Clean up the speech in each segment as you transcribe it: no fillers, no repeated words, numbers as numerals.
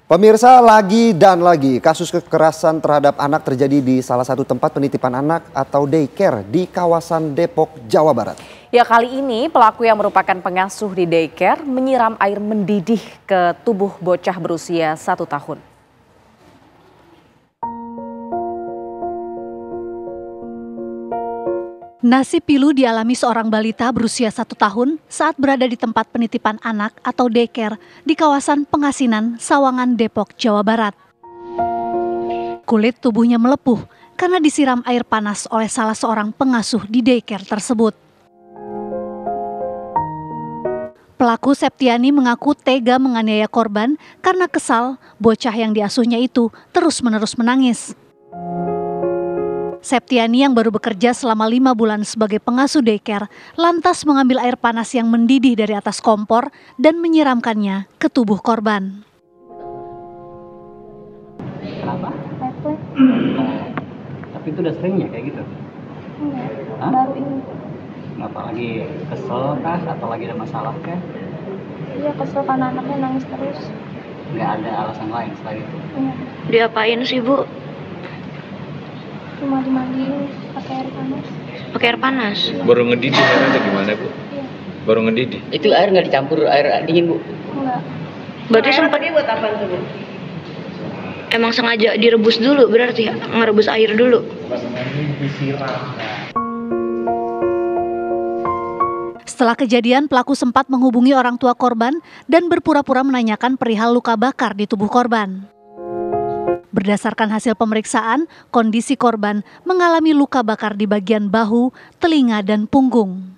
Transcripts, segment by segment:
Pemirsa, lagi dan lagi kasus kekerasan terhadap anak terjadi di salah satu tempat penitipan anak atau daycare di kawasan Depok, Jawa Barat. Ya, kali ini pelaku yang merupakan pengasuh di daycare menyiram air mendidih ke tubuh bocah berusia 1 tahun. Nasib pilu dialami seorang balita berusia 1 tahun saat berada di tempat penitipan anak atau daycare di kawasan Pengasinan, Sawangan, Depok, Jawa Barat. Kulit tubuhnya melepuh karena disiram air panas oleh salah seorang pengasuh di daycare tersebut. Pelaku Septiani mengaku tega menganiaya korban karena kesal bocah yang diasuhnya itu terus-menerus menangis. Septiani yang baru bekerja selama 5 bulan sebagai pengasuh daycare lantas mengambil air panas yang mendidih dari atas kompor dan menyiramkannya ke tubuh korban. Kenapa? Tapi itu udah sering ya kayak gitu? Enggak, Hah? baru ini. Kenapa lagi kesel kah atau lagi ada masalah kah? Iya, kesel karena anaknya nangis terus. Nggak ada alasan lain selain itu? Iya. Diapain sih, Bu? Cuma dimandiin pakai air panas. Pakai air panas? Baru ngedidih atau gimana, Bu? Iya. Baru ngedidih? Itu air nggak dicampur air dingin, Bu? Enggak. Berarti sempat buat apa tuh, Bu? Emang sengaja direbus dulu berarti ya? Ngerebus air dulu? Setelah kejadian, pelaku sempat menghubungi orang tua korban dan berpura-pura menanyakan perihal luka bakar di tubuh korban. Berdasarkan hasil pemeriksaan, kondisi korban mengalami luka bakar di bagian bahu, telinga, dan punggung.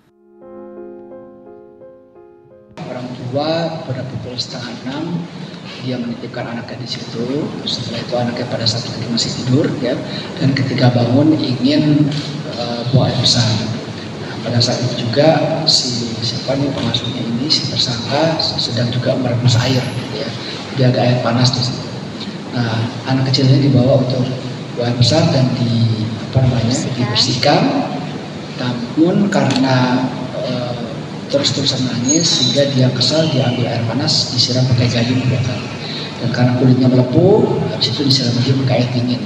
Orang tua pada pukul 5:30 dia menitipkan anaknya di situ. Setelah itu anaknya pada saat itu masih tidur, ya, dan ketika bangun ingin buang air besar. Nah, pada saat itu juga si pengasuhnya ini, si tersangka sedang juga merebus air, ya. Dia ada air panas di situ. Nah, anak kecilnya dibawa untuk buang air besar dan dibersihkan. Namun karena terus-terusan nangis sehingga dia kesal, dia ambil air panas disiram pakai gayung 2 kali. Dan karena kulitnya melepuh, habis itu disiram lagi pakai air dingin.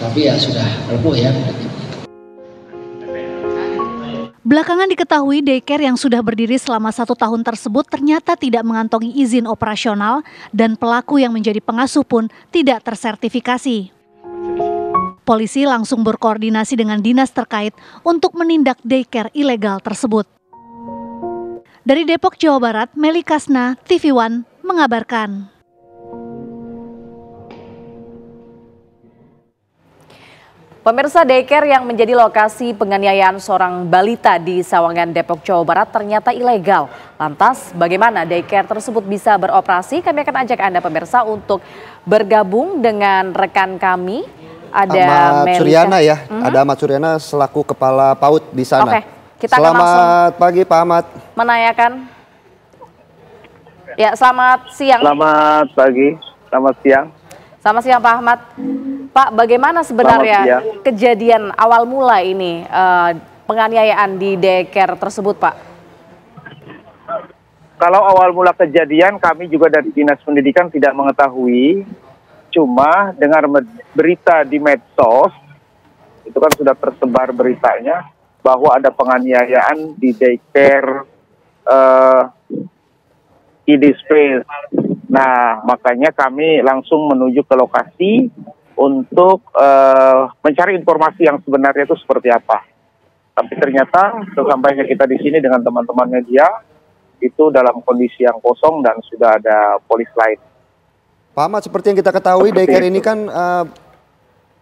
Tapi ya sudah melepuh ya kulitnya. Belakangan diketahui daycare yang sudah berdiri selama 1 tahun tersebut ternyata tidak mengantongi izin operasional dan pelaku yang menjadi pengasuh pun tidak tersertifikasi. Polisi langsung berkoordinasi dengan dinas terkait untuk menindak daycare ilegal tersebut. Dari Depok, Jawa Barat, Meli Kasna, TV One mengabarkan. Pemirsa, daycare yang menjadi lokasi penganiayaan seorang balita di Sawangan, Depok, Jawa Barat ternyata ilegal. Lantas bagaimana daycare tersebut bisa beroperasi? Kami akan ajak Anda pemirsa untuk bergabung dengan rekan kami. Ada Ahmad Suryana ya, ada Ahmad Suryana selaku kepala PAUD di sana. Oke, kita akan Selamat pagi Pak Ahmad. Menanyakan. Ya, selamat siang. Selamat pagi, selamat siang. Selamat siang Pak Ahmad. Pak, bagaimana sebenarnya kejadian awal mula ini penganiayaan di daycare tersebut, Pak? Kalau awal mula kejadian kami juga dari Dinas Pendidikan tidak mengetahui, cuma dengar berita di medsos, itu kan sudah tersebar beritanya, bahwa ada penganiayaan di daycare ID Space. Nah, makanya kami langsung menuju ke lokasi untuk mencari informasi yang sebenarnya itu seperti apa. Tapi ternyata sesampainya kita di sini dengan teman-teman media, itu dalam kondisi yang kosong dan sudah ada polis lain. Pak Ahmad, seperti yang kita ketahui daycare ini kan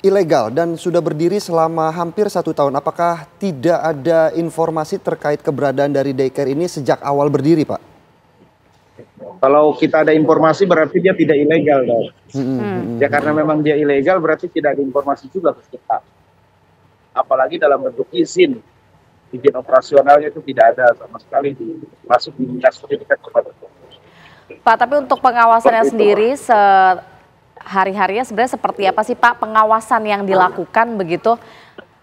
ilegal dan sudah berdiri selama hampir 1 tahun. Apakah tidak ada informasi terkait keberadaan dari daycare ini sejak awal berdiri, Pak? Kalau kita ada informasi berarti dia tidak ilegal dong. Ya karena memang dia ilegal berarti tidak ada informasi juga ke kita. Apalagi dalam bentuk izin operasionalnya itu tidak ada sama sekali masuk di dinas pendidikan kepada Pak, tapi untuk pengawasannya sendiri sehari-harinya sebenarnya seperti apa sih Pak pengawasan yang dilakukan begitu?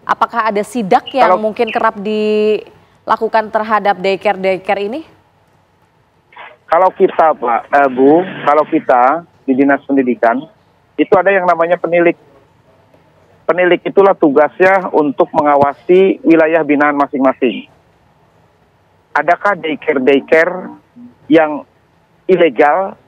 Apakah ada sidak yang mungkin kerap dilakukan terhadap daycare ini? Kalau kita Pak, Bu, kalau kita di Dinas Pendidikan, itu ada yang namanya penilik. Penilik itulah tugasnya untuk mengawasi wilayah binaan masing-masing. Adakah daycare yang ilegal?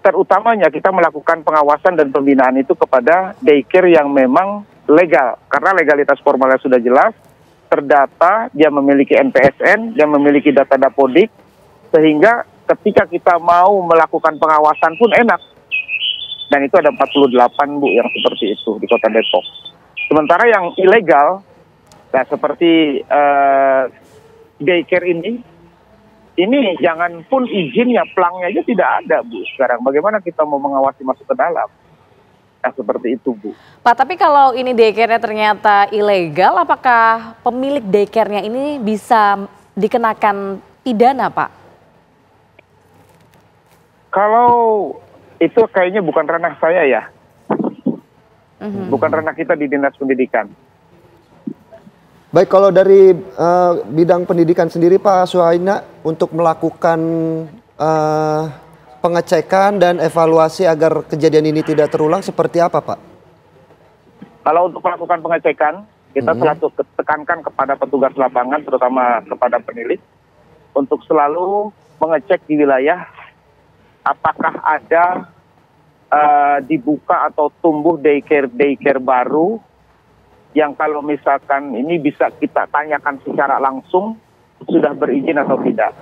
Terutamanya kita melakukan pengawasan dan pembinaan itu kepada daycare yang memang legal. Karena legalitas formalnya sudah jelas, terdata, dia memiliki NPSN, dia memiliki data Dapodik, sehingga ketika kita mau melakukan pengawasan pun enak. Dan itu ada 48 Bu yang seperti itu di Kota Depok. Sementara yang ilegal, nah seperti daycare ini jangan pun izinnya, pelangnya aja tidak ada Bu sekarang. Bagaimana kita mau mengawasi masuk ke dalam? Nah seperti itu Bu. Pak, tapi kalau ini daycare-nya ternyata ilegal, apakah pemilik daycare-nya ini bisa dikenakan pidana Pak? Kalau itu kayaknya bukan ranah saya ya. Bukan ranah kita di Dinas Pendidikan. Baik, kalau dari bidang pendidikan sendiri Pak Suhaina, untuk melakukan pengecekan dan evaluasi agar kejadian ini tidak terulang seperti apa Pak? Kalau untuk melakukan pengecekan, kita selalu tekankan kepada petugas lapangan, terutama kepada penilik, untuk selalu mengecek di wilayah apakah ada dibuka atau tumbuh daycare baru yang kalau misalkan ini bisa kita tanyakan secara langsung sudah berizin atau tidak.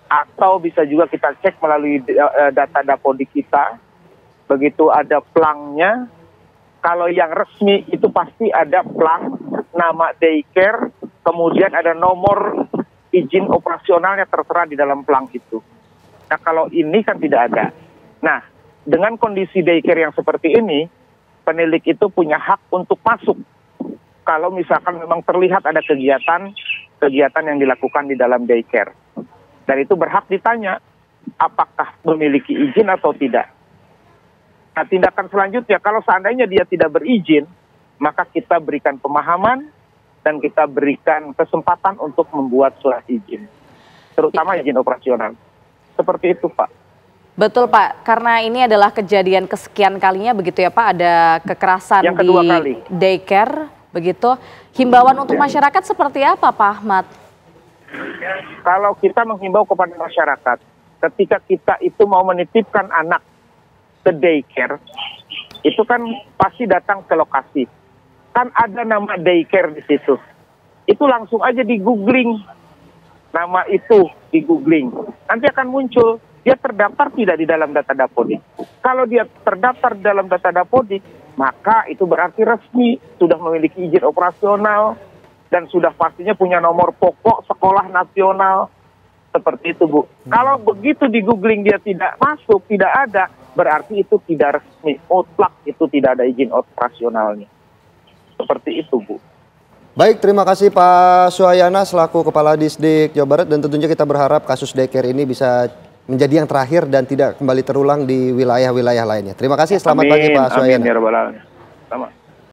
Atau bisa juga kita cek melalui data Dapodik kita, begitu ada pelangnya, kalau yang resmi itu pasti ada pelang, nama daycare, kemudian ada nomor izin operasionalnya tertera di dalam pelang itu. Nah kalau ini kan tidak ada. Nah dengan kondisi daycare yang seperti ini, penilik itu punya hak untuk masuk. Kalau misalkan memang terlihat ada kegiatan yang dilakukan di dalam daycare. Dan itu berhak ditanya, apakah memiliki izin atau tidak. Nah tindakan selanjutnya, kalau seandainya dia tidak berizin, maka kita berikan pemahaman dan kita berikan kesempatan untuk membuat surat izin. Terutama izin operasional. Seperti itu Pak. Betul Pak, karena ini adalah kejadian kesekian kalinya begitu ya Pak, ada kekerasan yang kedua kali. Daycare, begitu. Himbauan untuk masyarakat seperti apa Pak Ahmad? Kalau kita menghimbau kepada masyarakat, ketika kita itu mau menitipkan anak ke daycare, itu kan pasti datang ke lokasi. Kan ada nama daycare di situ. Itu langsung aja di googling. Nama itu di googling. Nanti akan muncul, dia terdaftar tidak di dalam data Dapodik. Kalau dia terdaftar di dalam data Dapodik, maka itu berarti resmi, sudah memiliki izin operasional, dan sudah pastinya punya nomor pokok sekolah nasional. Seperti itu Bu. Kalau begitu di googling dia tidak masuk, tidak ada, berarti itu tidak resmi. Mutlak itu tidak ada izin operasionalnya. Seperti itu Bu. Baik, terima kasih Pak Suhayana selaku Kepala Disdik Jawa Barat, dan tentunya kita berharap kasus daycare ini bisa menjadi yang terakhir dan tidak kembali terulang di wilayah-wilayah lainnya. Terima kasih, selamat pagi Pak Suhayana. Amin ya rabbal alamin. Selamat.